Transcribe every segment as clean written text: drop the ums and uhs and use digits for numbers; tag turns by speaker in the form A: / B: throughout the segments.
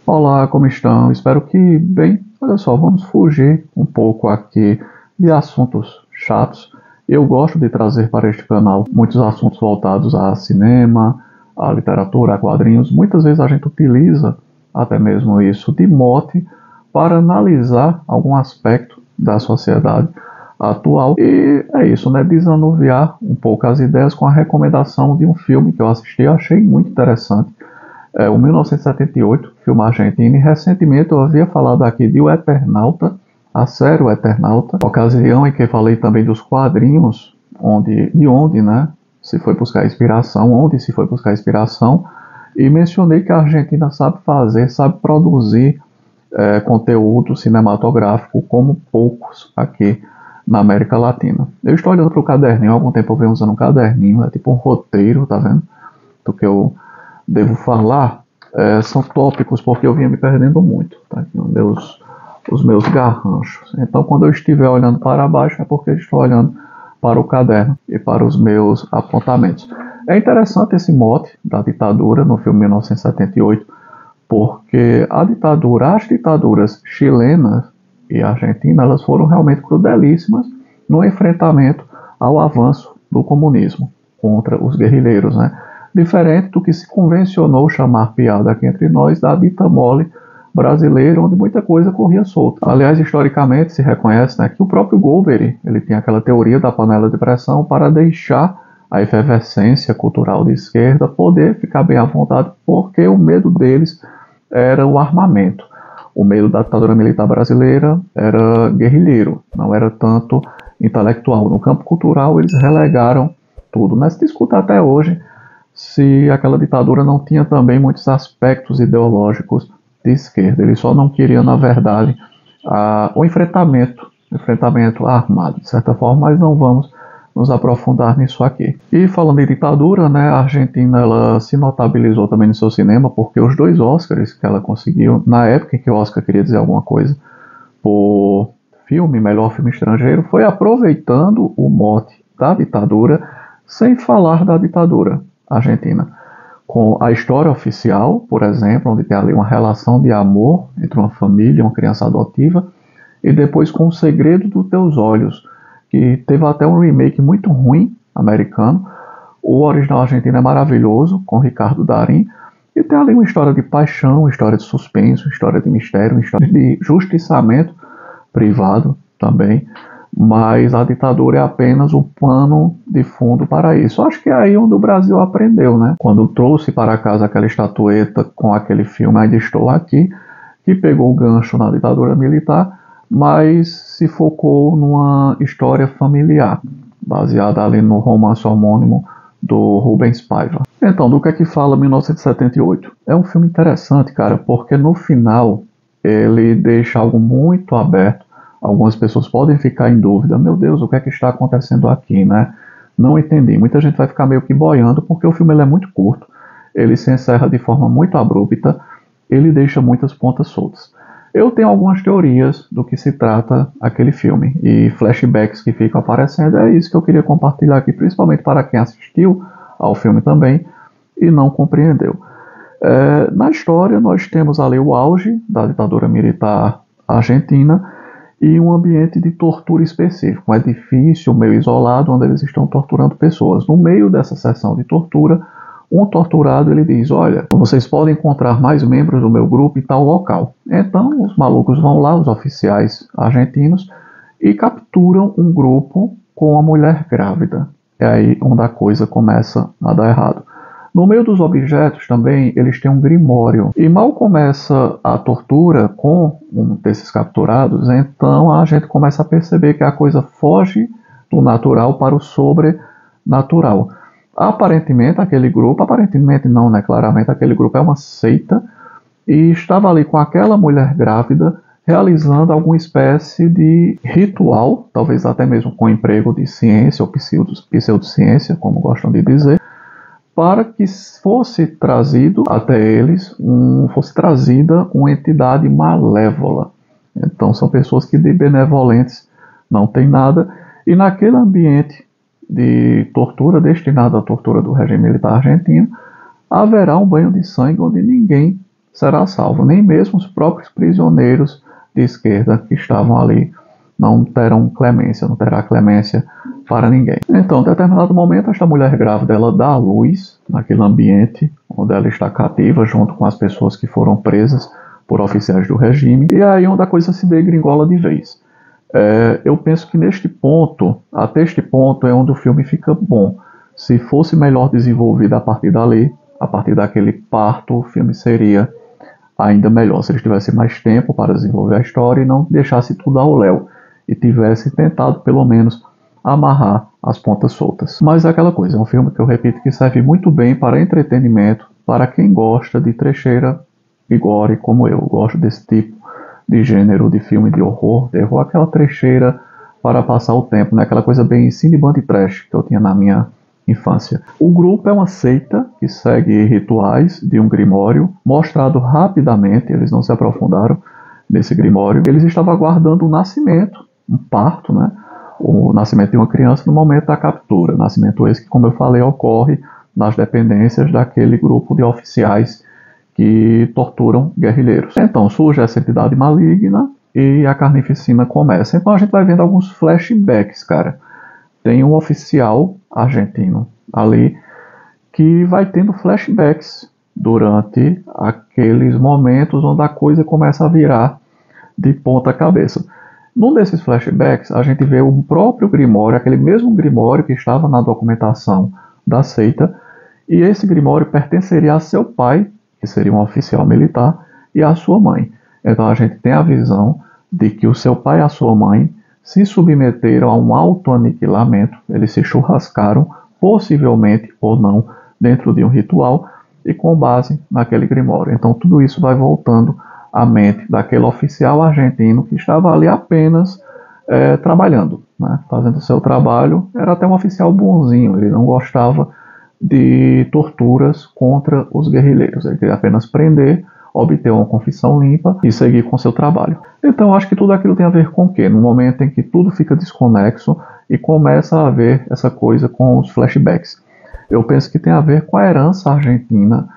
A: Olá, como estão? Espero que bem. Olha só, vamos fugir um pouco aqui de assuntos chatos. Eu gosto de trazer para este canal muitos assuntos voltados a cinema, a literatura, a quadrinhos. Muitas vezes a gente utiliza até mesmo isso de mote para analisar algum aspecto da sociedade atual. E é isso, né? Desanuviar um pouco as ideias com a recomendação de um filme que eu assisti e achei muito interessante. O 1978, filme argentino, e recentemente eu havia falado aqui de O Eternauta, a série O Eternauta, ocasião em que falei também dos quadrinhos, de onde, né, se foi buscar inspiração, onde se foi buscar inspiração, e mencionei que a Argentina sabe fazer, sabe produzir conteúdo cinematográfico como poucos aqui na América Latina. Eu estou olhando para o caderninho, há algum tempo eu venho usando um caderninho, é tipo um roteiro, tá vendo? Do que eu devo falar. São tópicos porque eu vinha me perdendo muito, tá? Aqui os meus garranchos. Então, quando eu estiver olhando para baixo, é porque eu estou olhando para o caderno e para os meus apontamentos. É interessante esse mote da ditadura no filme 1978, porque as ditaduras chilenas e argentina, elas foram realmente crudelíssimas no enfrentamento ao avanço do comunismo contra os guerrilheiros, né? Diferente do que se convencionou chamar piada aqui entre nós da dita mole brasileira, onde muita coisa corria solta. Aliás, historicamente se reconhece, né, que o próprio Golbery, ele tinha aquela teoria da panela de pressão para deixar a efervescência cultural de esquerda poder ficar bem à vontade, porque o medo deles era o armamento. O medo da ditadura militar brasileira era guerrilheiro, não era tanto intelectual. No campo cultural, eles relegaram tudo. Mas se discuta até hoje se aquela ditadura não tinha também muitos aspectos ideológicos de esquerda. Eles só não queriam, na verdade, o enfrentamento armado, de certa forma, mas não vamos nos aprofundar nisso aqui. E falando em ditadura, né, a Argentina ela se notabilizou também no seu cinema, porque os 2 Oscars que ela conseguiu, na época em que o Oscar queria dizer alguma coisa, por filme, melhor filme estrangeiro, foi aproveitando o mote da ditadura, sem falar da ditadura argentina. Com a história oficial, por exemplo, onde tem ali uma relação de amor entre uma família e uma criança adotiva, e depois com O Segredo dos Teus Olhos, que teve até um remake muito ruim americano. O original argentino é maravilhoso, com Ricardo Darín, e tem ali uma história de paixão, uma história de suspense, uma história de mistério, uma história de justiçamento privado também, mas a ditadura é apenas o pano de fundo para isso. Acho que é aí onde o Brasil aprendeu, né? Quando trouxe para casa aquela estatueta com aquele filme Ainda Estou Aqui, que pegou o gancho na ditadura militar, mas se focou numa história familiar, baseada ali no romance homônimo do Rubens Paiva. Então, do que é que fala 1978? É um filme interessante, cara, porque no final ele deixa algo muito aberto. Algumas pessoas podem ficar em dúvida, meu Deus, o que é que está acontecendo aqui, né? Não entendi. Muita gente vai ficar meio que boiando, porque o filme ele é muito curto, ele se encerra de forma muito abrupta, ele deixa muitas pontas soltas. Eu tenho algumas teorias do que se trata aquele filme, e flashbacks que ficam aparecendo, é isso que eu queria compartilhar aqui, principalmente para quem assistiu ao filme também e não compreendeu. Na história, nós temos ali o auge da ditadura militar argentina, e um ambiente de tortura específico, um edifício meio isolado onde eles estão torturando pessoas. No meio dessa sessão de tortura, um torturado ele diz, olha, vocês podem encontrar mais membros do meu grupo em tal local. Então os malucos vão lá, os oficiais argentinos, e capturam um grupo com uma mulher grávida. É aí onde a coisa começa a dar errado. No meio dos objetos também, eles têm um grimório. E mal começa a tortura com um desses capturados, então a gente começa a perceber que a coisa foge do natural para o sobrenatural. Aparentemente, aquele grupo, aparentemente não, né? Claramente, aquele grupo é uma seita e estava ali com aquela mulher grávida realizando alguma espécie de ritual, talvez até mesmo com emprego de ciência ou pseudociência, como gostam de dizer, para que fosse trazido até eles, fosse trazida uma entidade malévola. Então são pessoas que de benevolentes não tem nada, e naquele ambiente de tortura, destinado à tortura do regime militar argentino, haverá um banho de sangue onde ninguém será salvo. Nem mesmo os próprios prisioneiros de esquerda que estavam ali não terão clemência, não terá clemência para ninguém. Então, em determinado momento, esta mulher grávida, ela dá à luz naquele ambiente onde ela está cativa, junto com as pessoas que foram presas por oficiais do regime, e aí onde a coisa se degringola de vez. Eu penso que neste ponto, até este ponto, é onde o filme fica bom. Se fosse melhor desenvolvido a partir dali, a partir daquele parto, o filme seria ainda melhor. Se eles tivessem mais tempo para desenvolver a história e não deixasse tudo ao léu, e tivesse tentado, pelo menos, amarrar as pontas soltas. Mas é aquela coisa, é um filme que eu repito que serve muito bem para entretenimento, para quem gosta de trecheira e gore, como eu gosto desse tipo de gênero de filme de horror, terror, aquela trecheira para passar o tempo, né? Aquela coisa bem cine band trash que eu tinha na minha infância. O grupo é uma seita que segue rituais de um grimório, mostrado rapidamente, eles não se aprofundaram nesse grimório. Eles estavam aguardando o nascimento, um parto, né? O nascimento de uma criança no momento da captura. Nascimento esse que, como eu falei, ocorre nas dependências daquele grupo de oficiais que torturam guerrilheiros. Então surge essa entidade maligna e a carnificina começa. Então a gente vai vendo alguns flashbacks, cara. Tem um oficial argentino ali que vai tendo flashbacks durante aqueles momentos onde a coisa começa a virar de ponta cabeça. Num desses flashbacks, a gente vê o próprio Grimório, aquele mesmo Grimório que estava na documentação da seita, e esse Grimório pertenceria a seu pai, que seria um oficial militar, e a sua mãe. Então a gente tem a visão de que o seu pai e a sua mãe se submeteram a um autoaniquilamento, eles se churrascaram, possivelmente ou não, dentro de um ritual, e com base naquele Grimório. Então tudo isso vai voltando à mente daquele oficial argentino que estava ali apenas trabalhando, né, fazendo o seu trabalho. Era até um oficial bonzinho, ele não gostava de torturas contra os guerrilheiros, ele queria apenas prender, obter uma confissão limpa e seguir com seu trabalho. Então acho que tudo aquilo tem a ver com o quê? No momento em que tudo fica desconexo e começa a haver essa coisa com os flashbacks. Eu penso que tem a ver com a herança argentina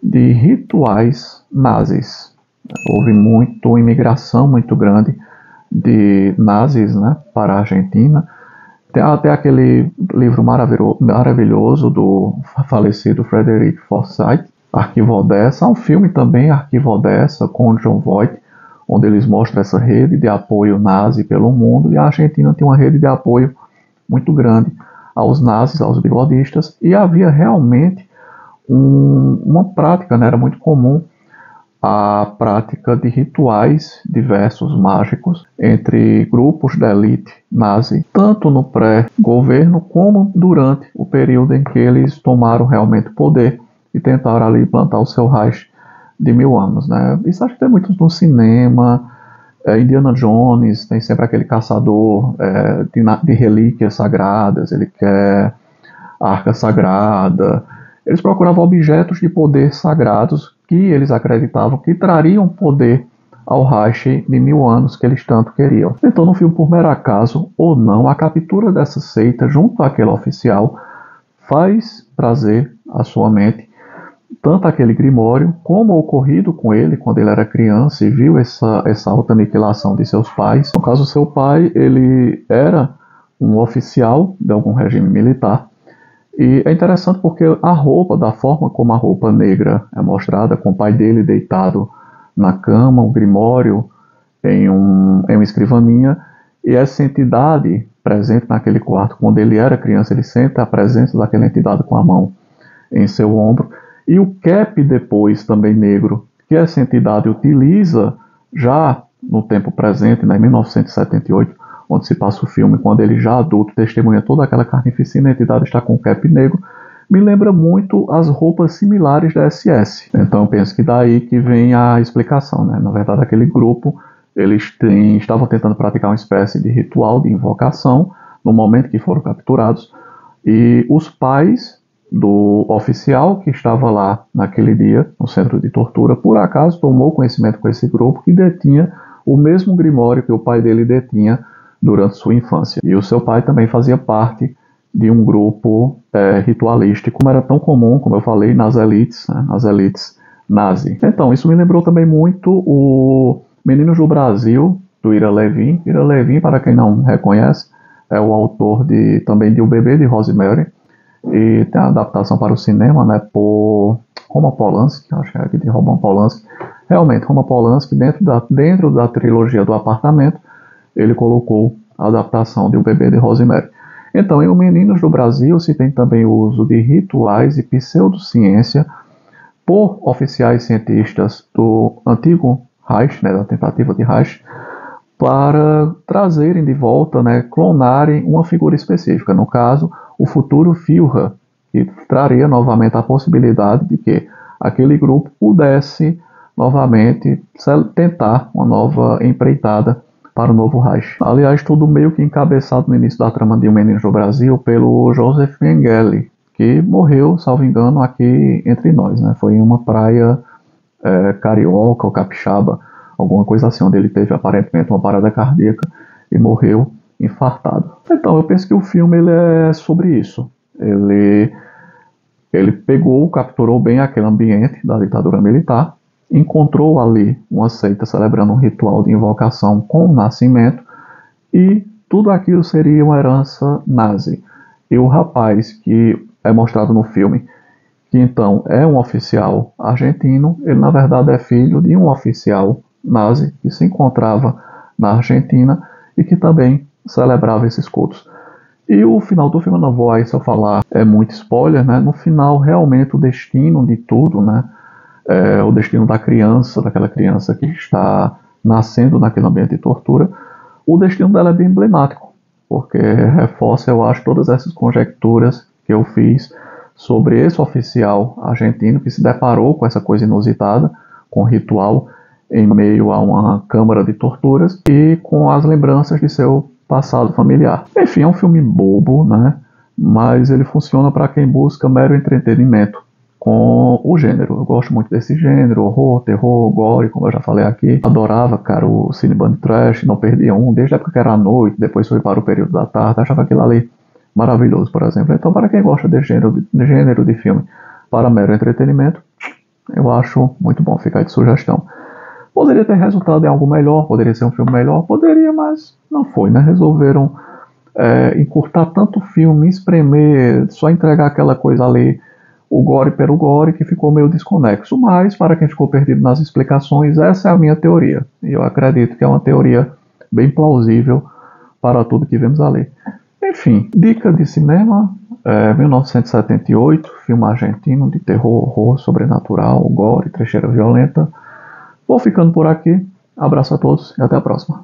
A: de rituais nazis. Houve muito imigração muito grande de nazis, né, para a Argentina. Tem até aquele livro maravilhoso do falecido Frederick Forsyth, Arquivo Odessa. Há um filme também, Arquivo Odessa, com John Voight, onde eles mostram essa rede de apoio nazi pelo mundo, e a Argentina tem uma rede de apoio muito grande aos nazis, aos bigodistas, e havia realmente uma prática, né, era muito comum a prática de rituais diversos mágicos entre grupos da elite nazi, tanto no pré-governo como durante o período em que eles tomaram realmente o poder e tentaram ali implantar o seu Reich de 1000 anos, né? Isso acho que tem muito no cinema. Indiana Jones tem sempre aquele caçador de relíquias sagradas, ele quer a arca sagrada. Eles procuravam objetos de poder sagrados que eles acreditavam que trariam poder ao Reich de 1000 anos que eles tanto queriam. Então, no filme, por mero acaso ou não, a captura dessa seita junto àquele oficial faz trazer à sua mente tanto aquele Grimório como o ocorrido com ele quando ele era criança e viu essa autoaniquilação de seus pais. No caso, seu pai, ele era um oficial de algum regime militar. E é interessante porque a roupa, da forma como a roupa negra é mostrada, com o pai dele deitado na cama, o Grimório em uma escrivaninha, e essa entidade presente naquele quarto, quando ele era criança, ele sente a presença daquela entidade com a mão em seu ombro, e o cap depois também negro, que essa entidade utiliza já no tempo presente, né, em 1978, onde se passa o filme, quando ele já adulto testemunha toda aquela carnificina, a entidade está com o cap negro, me lembra muito as roupas similares da SS. Então eu penso que daí que vem a explicação, né? Na verdade, aquele grupo, eles estavam tentando praticar uma espécie de ritual de invocação no momento que foram capturados, e os pais do oficial que estava lá naquele dia, no centro de tortura, por acaso tomou conhecimento com esse grupo que detinha o mesmo Grimório que o pai dele detinha durante sua infância. E o seu pai também fazia parte de um grupo ritualístico, como era tão comum, como eu falei, nas elites, né, nas elites nazi. Então, isso me lembrou também muito o Meninos do Brasil, do Ira Levin. Ira Levin, para quem não reconhece, é o autor também de O Bebê de Rosemary, e tem a adaptação para o cinema, né, por Roman Polanski, acho que é aqui de Roman Polanski. Realmente, Roman Polanski, dentro da trilogia do Apartamento, ele colocou a adaptação de O Bebê de Rosemary. Então, em O Meninos do Brasil se tem também o uso de rituais e pseudociência por oficiais cientistas do antigo Reich, né, da tentativa de Reich, para trazerem de volta, né, clonarem uma figura específica, no caso, o futuro Führer, que traria novamente a possibilidade de que aquele grupo pudesse novamente tentar uma nova empreitada para o novo Reich. Aliás, tudo meio que encabeçado no início da trama de O Menino do Brasil pelo Joseph Mengele, que morreu, salvo engano, aqui entre nós, né? Foi em uma praia carioca ou capixaba, alguma coisa assim, onde ele teve aparentemente uma parada cardíaca e morreu infartado. Então, eu penso que o filme ele é sobre isso. Ele pegou, capturou bem aquele ambiente da ditadura militar, encontrou ali uma seita celebrando um ritual de invocação com o nascimento, e tudo aquilo seria uma herança nazi. E o rapaz que é mostrado no filme, que então é um oficial argentino, ele na verdade é filho de um oficial nazi que se encontrava na Argentina e que também celebrava esses cultos. E o final do filme, eu não vou aí só falar, é muito spoiler, né? No final, realmente, o destino de tudo, né? O destino da criança, daquela criança que está nascendo naquele ambiente de tortura, o destino dela é bem emblemático, porque reforça, eu acho, todas essas conjecturas que eu fiz sobre esse oficial argentino que se deparou com essa coisa inusitada, com o ritual em meio a uma câmara de torturas e com as lembranças de seu passado familiar. Enfim, é um filme bobo, né? Mas ele funciona para quem busca mero entretenimento com o gênero. Eu gosto muito desse gênero, horror, terror, gore, como eu já falei aqui. Adorava, cara, o Cine Band Trash, não perdia um, desde a época que era à noite, depois foi para o período da tarde, achava aquilo ali maravilhoso, por exemplo. Então, para quem gosta de gênero de filme para mero entretenimento, eu acho muito bom, ficar de sugestão. Poderia ter resultado em algo melhor, poderia ser um filme melhor, poderia, mas não foi, né? Resolveram encurtar tanto o filme, espremer, só entregar aquela coisa ali, o gore pelo gore, que ficou meio desconexo. Mas, para quem ficou perdido nas explicações, essa é a minha teoria. E eu acredito que é uma teoria bem plausível para tudo que vemos ali. Enfim, dica de cinema, 1978, filme argentino de terror, horror, sobrenatural, gore, trecheira violenta. Vou ficando por aqui. Abraço a todos e até a próxima.